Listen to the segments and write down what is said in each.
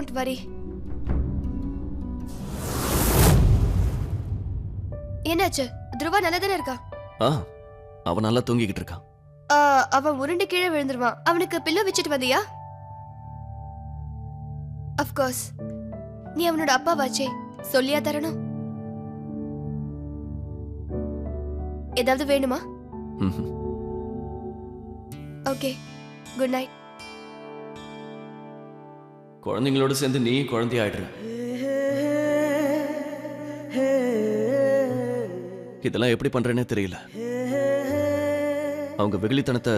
Don't worry. என்னாச்சு? துருவா நல்லா தானே இருக்கா? அவன் நல்லா தூங்கிக்கிட்டு இருக்கான். அவன் உருண்டு கீழே விழுந்துருவான். அவனுக்கு பில்லோ வச்சுட்டு வந்தியா? Of course. நீ அவனோட அப்பாவாச்சே, சொல்லியா தரணும்? ஏதாவது வேணுமா? Okay, good night. குழந்தைங்களோட சேர்ந்து நீ குழந்தை ஆயிடுற. இதெல்லாம் எப்படி பண்றேன்னே தெரியல. அவங்க வெகுளித்தனத்தை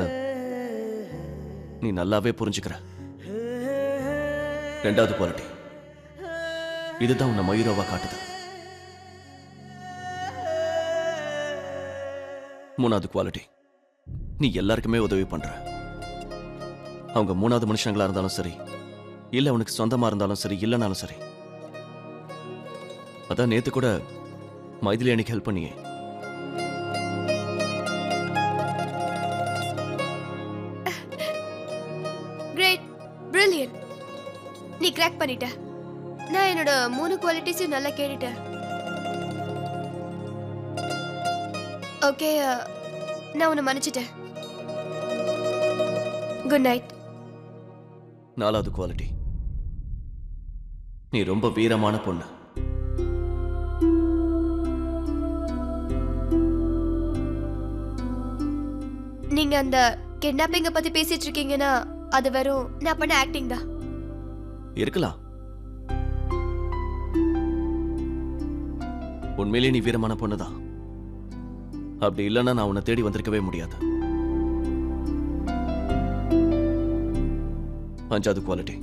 நீ நல்லாவே புரிஞ்சுக்கிற. ரெண்டாவது குவாலிட்டி இதுதான் உன்னை மயூராவா காட்டுது. மூணாவது குவாலிட்டி நீ எல்லாருக்குமே உதவி பண்ற. அவங்க மூணாவது மனுஷங்களா இருந்தாலும் சரி, இல்ல உனக்கு சொந்தமா இருந்தாலும் சரி, இல்லைனாலும் சரி. அதான் நேத்து கூட மைதிலி எனக்கு ஹெல்ப் பண்ணியே. Great, brilliant. நீ கிராக் பண்ணிட்ட. நான் என்னோட 3 குவாலிட்டிஸையும் நல்லா கேட்டுட்டேன். ஓகே, நான் உன்னை மன்னிச்சிட்டேன். Good night. நாலாவது குவாலிட்டி நீ ரொம்ப வீரமான பொண்ணு. நீங்க அந்த கிட்னாப்பிங்க பத்தி பேசிட்டு இருக்கீங்கன்னா அது வெறும் நான் பண்ண ஆக்டிங் தான். இருக்கலாம். உண்மையிலே நீ வீரமான பொண்ணுதான். அப்படி இல்லைன்னா நான் உன்னை தேடி வந்திருக்கவே முடியாது. அஞ்சாவது குவாலிட்டி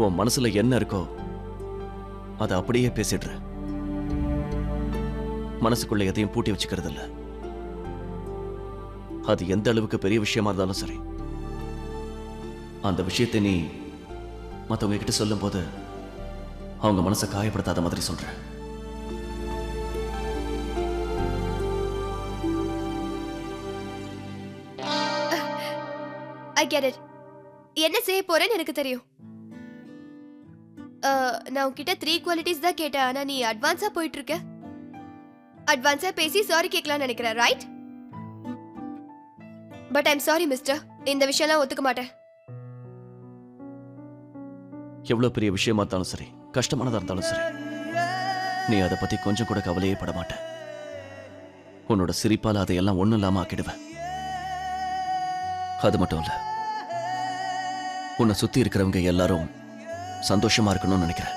உன் மனசுல என்ன இருக்கோ அதை அப்படியே பேசிடுற. மனசுக்குள்ள எதையும் பூட்டி வச்சுக்கிறது இல்ல. அது எந்த அளவுக்கு பெரிய விஷயமா இருந்தாலும் சரி, அந்த விஷயத்தை நீ மற்றவங்க கிட்ட சொல்லும் போது அவங்க மனசை காயப்படுத்தாத மாதிரி சொல்ற. I get it. என்ன செய்ய போறேன்னு எனக்கு தெரியும். நான் உன்கிட்ட 3 குவாலிட்டிஸ் தான் கேட்டேன். ஆனா நீ அட்வான்ஸா போயிட்டு இருக்க. அட்வான்ஸா பேசி சாரி கேட்கலாம்னு நினைக்கிறேன், right? But I'm sorry mister, இந்த விஷயம்லாம் ஒத்துக்க மாட்டேன். எவ்வளவு பெரிய விஷயமா இருந்தாலும் சரி, கஷ்டமானதா இருந்தாலும் சரி, நீ அதை பத்தி கொஞ்சம் கூட கவலையே பட மாட்ட. உன்னோட சிரிப்பால அதையெல்லாம் ஒண்ணும் இல்லாம ஆக்கிடுவேன். அது மட்டும் இல்ல, உன்னை சுத்தி இருக்கிறவங்க எல்லாரும் சந்தோஷமா இருக்கணும்னு நினைக்கிறேன்.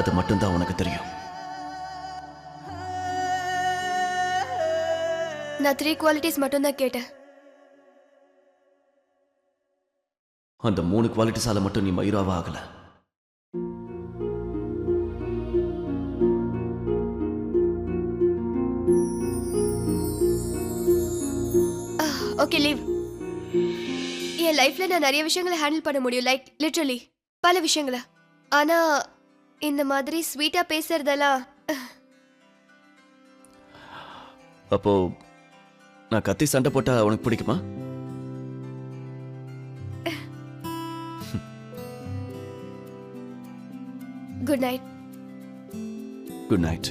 அது மட்டும்தான் உனக்கு தெரியும். நான் 3 குவாலிட்டிஸ் மட்டும் தான் கேட்டேன். அந்த 3 குவாலிட்டிஸால மட்டும் நீ மயூராவா ஆகல. Okay, leave. என் லைஃப்ல நான் நிறைய விஷயங்களை ஹேண்டில் பண்ண முடியும், லைக் லிட்டரலி பல விஷயங்களை. ஆனா இந்த மாதிரி ஸ்வீட்டா பேசுறதெல்லாம் அப்போ நான் கத்தி சண்டை போட்டா உனக்கு பிடிக்குமா? Good night. Good night.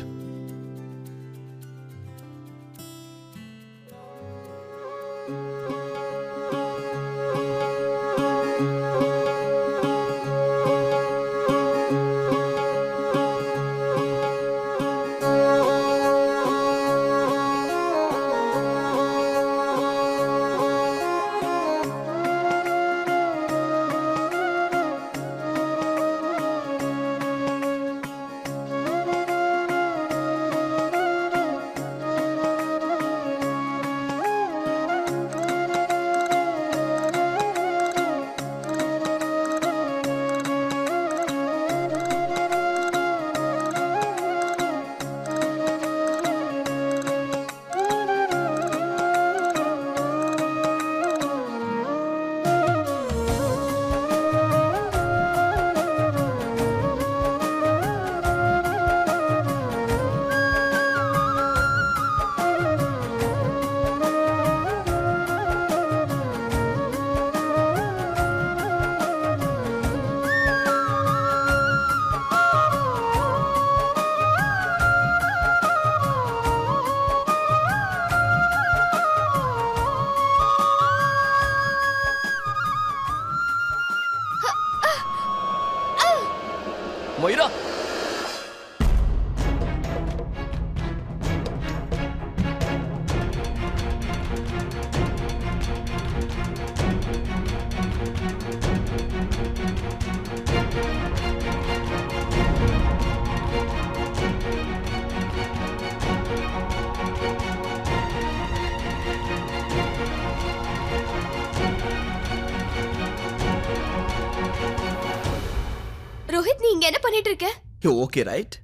இங்க என்ன பண்ணிட்டு இருக்க? You okay right?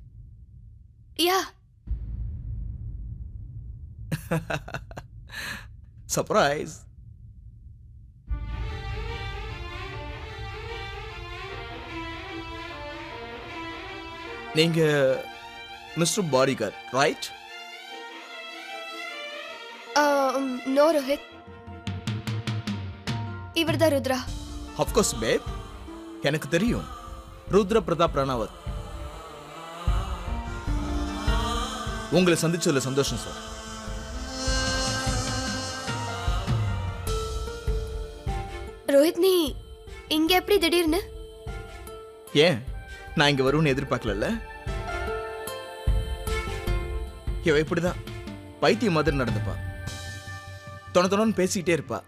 Yeah. Surprise. நீங்க mister bodyguard right? No Rohit, இவர்தான் ருத்ரா. ஆஃப் கோர்ஸ் பேப், எனக்கு தெரியும். ருத்ர பிரதாப் ரணாவத். உங்களை சந்திச்சதுல சந்தோஷம் சார். ரோஹித், நீ இங்க எப்படி திடீர்னு? ஏன் நான் இங்க வருவேன்னு எதிர்பார்க்கல. இவ இப்படிதான் பைத்தியம் மாதிரி நடந்துப்பா. தொண பேசிக்கிட்டே இருப்பா.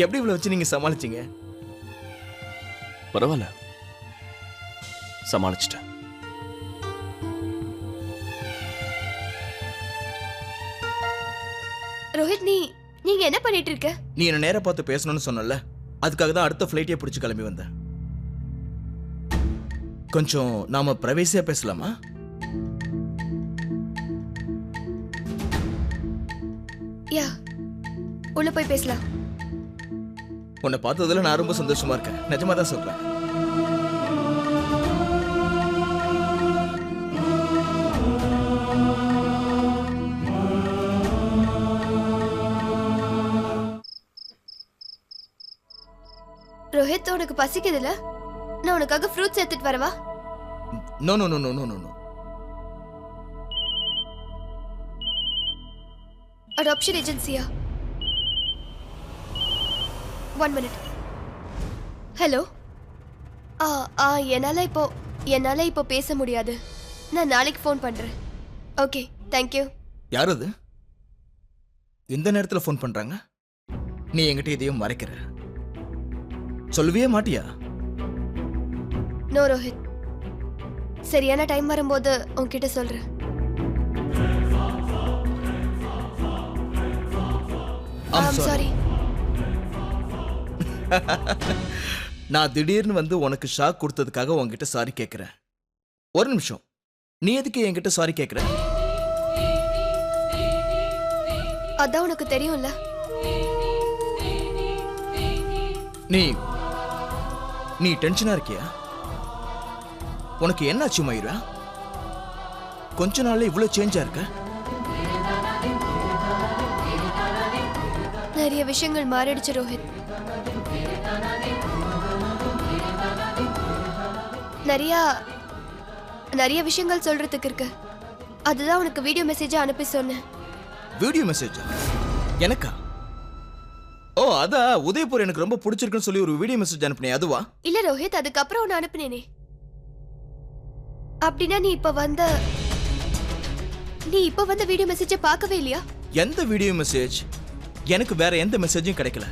எப்படி இவ்வளவு வச்சு நீங்க சமாளிச்சீங்க? பரவாயில்ல, சமாளிச்சிட்டேன். ரோஹித், நீங்க என்ன பண்ணிட்டு இருக்க? நீ என்ன நேரா பார்த்து பேசணும்னு சொன்னல, அதுக்காக தான் அடுத்த ஃப்ளைட்டே பிடிச்சு கிளம்பி வந்தேன். கொஞ்சம் நாம பிரைவேசியா பேசலாமா? யா, உள்ள போய் பேசலாம். உன்னை பார்த்ததுல நான் ரொம்ப சந்தோஷமா இருக்கேன். நிஜமா தான் சொல்றேன். ரோஹித், உனக்கு பசிக்குதுல? நான் உனக்காக ஃப்ரூட்ஸ் எடுத்துட்டு வரவா? No no no no no no. Adoption ஏஜென்சியா? 1 minute. ஹலோ. என்னால இப்போ பேச முடியாது. நான் நாளைக்கு ஃபோன் பண்றேன். Okay, thank you. யார் அது? இந்த நேரத்துல ஃபோன் பண்றாங்க? நீ என்கிட்ட இதையும் மறைக்கிற, சொல்லவே மாட்டியா? நோ ரோஹித், சரியான டைம் வரும்போது உன்கிட்ட சொல்றேன். I'm sorry. நான் திடீர்னு வந்து உனக்கு ஷாக் கொடுத்ததுக்காக உன்கிட்ட சாரி கேட்கிறேன். ஒரு நிமிஷம், நீ எதுக்கு என்கிட்ட சாரி கேட்கிற? அதான் உனக்கு தெரியும்ல. நீ டென்ஷனா இருக்கியா? உனக்கு என்ன ஆச்சு மயூரா? கொஞ்ச நாள்ல இவ்வளவு சேஞ்சா இருக்க? நிறைய விஷயங்கள் மாறிடுச்சு ரோஹித். நிறைய விஷயங்கள் சொல்றதுக்கு இருக்கு. அதுதான் உனக்கு வீடியோ மெசேஜ் அனுப்பி சொன்னேன். வீடியோ மெசேஜ் எனக்கா? ஓ, அதா உதயபூர் எனக்கு ரொம்ப பிடிச்சிருக்குன்னு சொல்லி ஒரு வீடியோ மெசேஜ் அனுப்பினே, அதுவா? இல்ல ரோஹித், அதுக்கப்புறம் ஒன்னு அனுப்பினேனே. அப்படின்னா நீ இப்ப வந்த வீடியோ மெசேஜை பார்க்கவே இல்லையா? எந்த வீடியோ மெசேஜ்? எனக்கு வேற எந்த மெசேஜும் கிடைக்கல.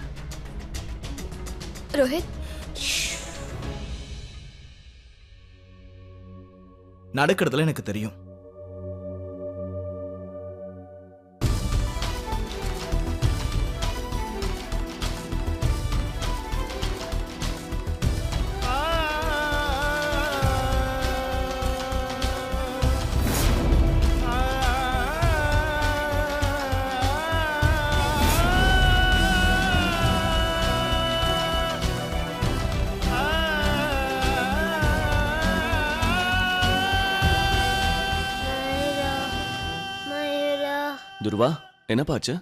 ரோஹித், நடக்கிறதுல எனக்கு தெரியும். துருவா, என்னப்பாச்சு?